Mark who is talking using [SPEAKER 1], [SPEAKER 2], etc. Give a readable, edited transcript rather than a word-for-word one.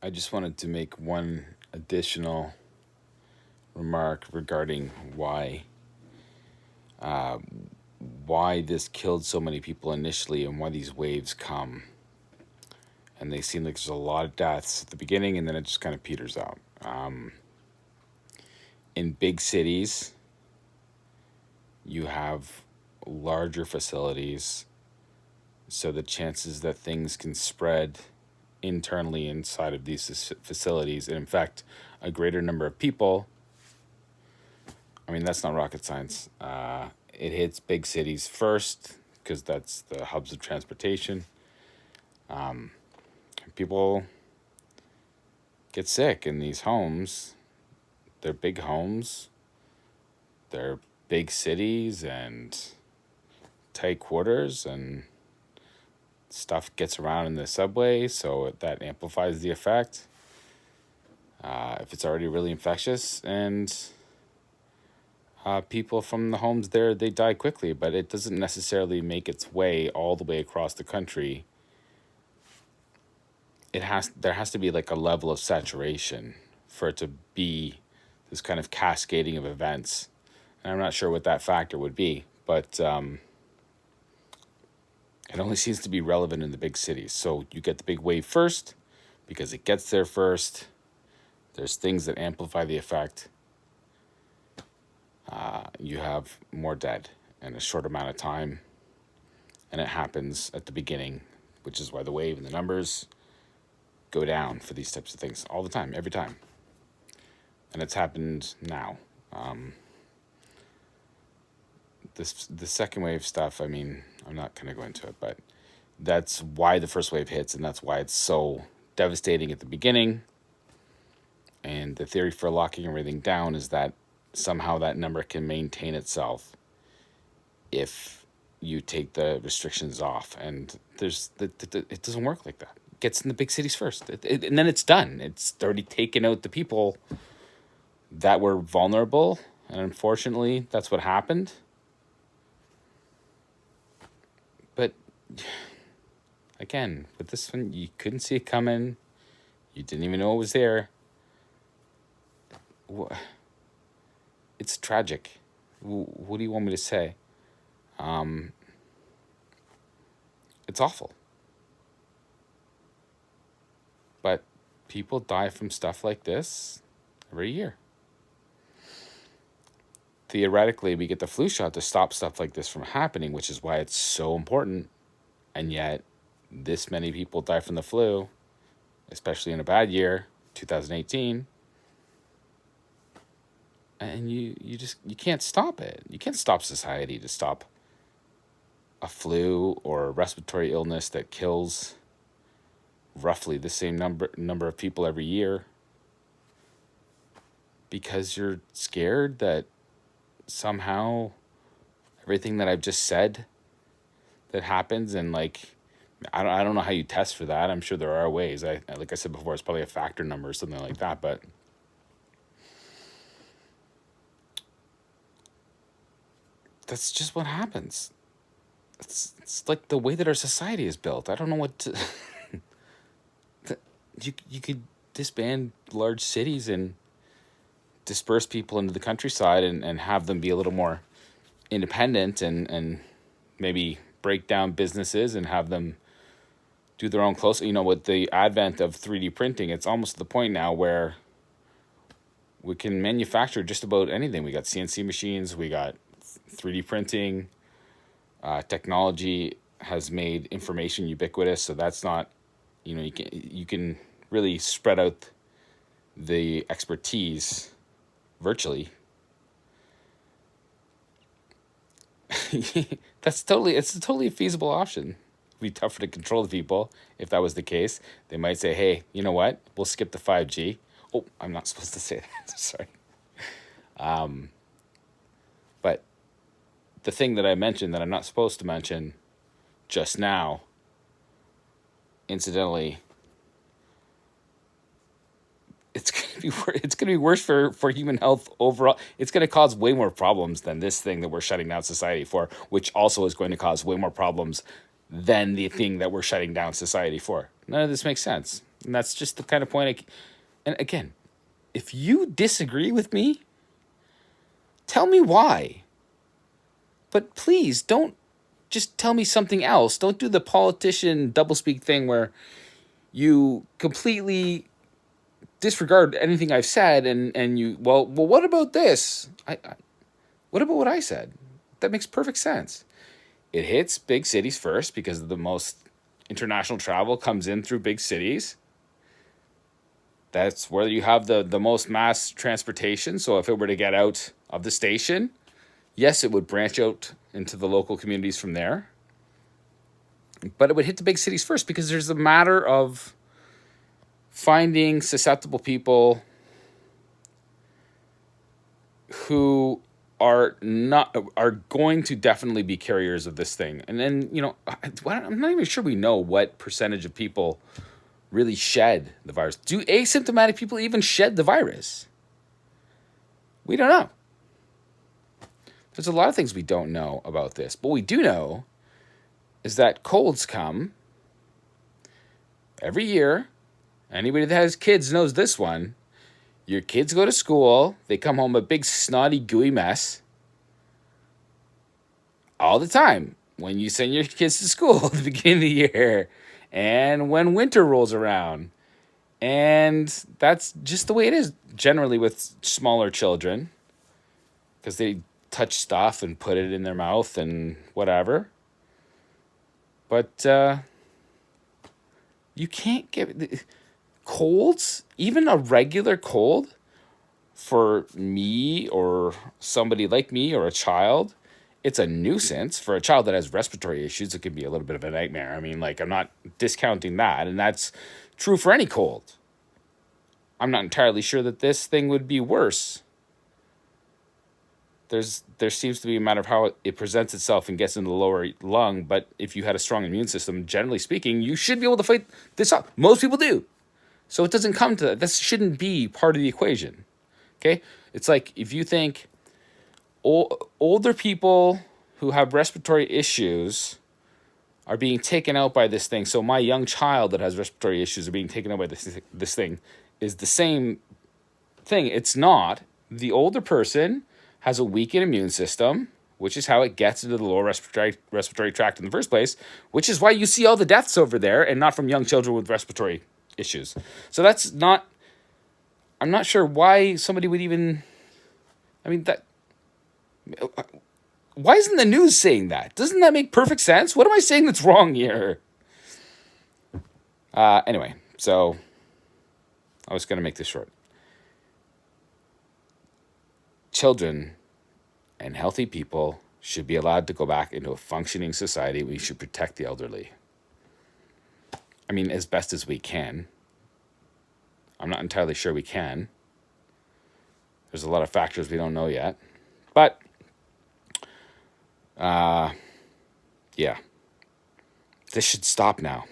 [SPEAKER 1] I just wanted to make one additional remark regarding uh, why this killed so many people initially and why these waves come. And they seem like there's a lot of deaths at the beginning and then it just kind of peters out. In big cities, you have larger facilities, so the chances that things can spread internally inside of these facilities and infect a greater number of people. I mean, that's not rocket science. It hits big cities first because that's the hubs of transportation. People get sick in these homes. They're big homes, they're big cities and tight quarters, and stuff gets around in the subway, so that amplifies the effect. If it's already really infectious, and people from the homes there, they die quickly, but it doesn't necessarily make its way all the way across the country. There has to be like a level of saturation for it to be this kind of cascading of events, and I'm not sure what that factor would be, but it only seems to be relevant in the big cities. So you get the big wave first because it gets there first. There's things that amplify the effect. You have more dead in a short amount of time, and it happens at the beginning, which is why the wave and the numbers go down for these types of things all the time, every time. And it's happened now. The second wave stuff, I mean, I'm not going to go into it, but that's why the first wave hits, and that's why it's so devastating at the beginning. And the theory for locking everything down is that somehow that number can maintain itself if you take the restrictions off. And it doesn't work like that. It gets in the big cities first, and then it's done. It's already taken out the people that were vulnerable, and unfortunately, that's what happened. But again, with this one, you couldn't see it coming. You didn't even know it was there. It's tragic. What do you want me to say? It's awful. But people die from stuff like this every year. Theoretically, we get the flu shot to stop stuff like this from happening, which is why it's so important. And yet, this many people die from the flu, especially in a bad year, 2018. And you can't stop it. You can't stop society to stop a flu or a respiratory illness that kills roughly the same number of people every year, because you're scared that somehow everything that I've just said that happens, and like I don't know how you test for that. I'm sure there are ways. Like I said before, it's probably a factor number or something like that, but that's just what happens. It's like the way that our society is built. I don't know what to you could disband large cities and disperse people into the countryside, and have them be a little more independent, and maybe break down businesses and have them do their own clothes. With the advent of 3D printing, it's almost to the point now where we can manufacture just about anything. We got CNC machines, we got 3D printing. Technology has made information ubiquitous, so that's not, you can really spread out the expertise virtually. It's a totally feasible option. It'd be tougher to control the people if that was the case. They might say, hey, you know what? We'll skip the 5G. Oh, I'm not supposed to say that. Sorry. But the thing that I mentioned that I'm not supposed to mention just now, incidentally, it's gonna be worse for human health overall. It's gonna cause way more problems than this thing that we're shutting down society for, which also is going to cause way more problems than the thing that we're shutting down society for. None of this makes sense. And that's just the kind of point and again, if you disagree with me, tell me why. But please don't just tell me something else. Don't do the politician doublespeak thing where you completely disregard anything I've said and you what about this? What about what I said? That makes perfect sense. It hits big cities first because the most international travel comes in through big cities. That's where you have the most mass transportation. So if it were to get out of the station, yes, it would branch out into the local communities from there. But it would hit the big cities first because there's a matter of finding susceptible people who are going to definitely be carriers of this thing. And then, I'm not even sure we know what percentage of people really shed the virus. Do asymptomatic people even shed the virus? We don't know. There's a lot of things we don't know about this. But what we do know is that colds come every year. Anybody that has kids knows this one. Your kids go to school. They come home a big, snotty, gooey mess all the time when you send your kids to school at the beginning of the year and when winter rolls around. And that's just the way it is generally with smaller children because they touch stuff and put it in their mouth and whatever. But you can't get colds, even a regular cold for me or somebody like me or a child. It's a nuisance. For a child that has respiratory issues, it can be a little bit of a nightmare. I mean, I'm not discounting that, and that's true for any cold. I'm not entirely sure that this thing would be worse. There seems to be a matter of how it presents itself and gets in the lower lung, but if you had a strong immune system, generally speaking, you should be able to fight this off. Most people do. So it doesn't come to that. This shouldn't be part of the equation. Okay? It's like if you think older people who have respiratory issues are being taken out by this thing, so my young child that has respiratory issues are being taken out by this thing, is the same thing. It's not. The older person has a weakened immune system, which is how it gets into the lower respiratory tract in the first place, which is why you see all the deaths over there and not from young children with respiratory issues. So that's not, I'm not sure why somebody would even, why isn't the news saying that? Doesn't that make perfect sense? What am I saying that's wrong here? Anyway, so I was going to make this short. Children and healthy people should be allowed to go back into a functioning society. We should protect the elderly. As best as we can. I'm not entirely sure we can. There's a lot of factors we don't know yet. But, yeah. This should stop now.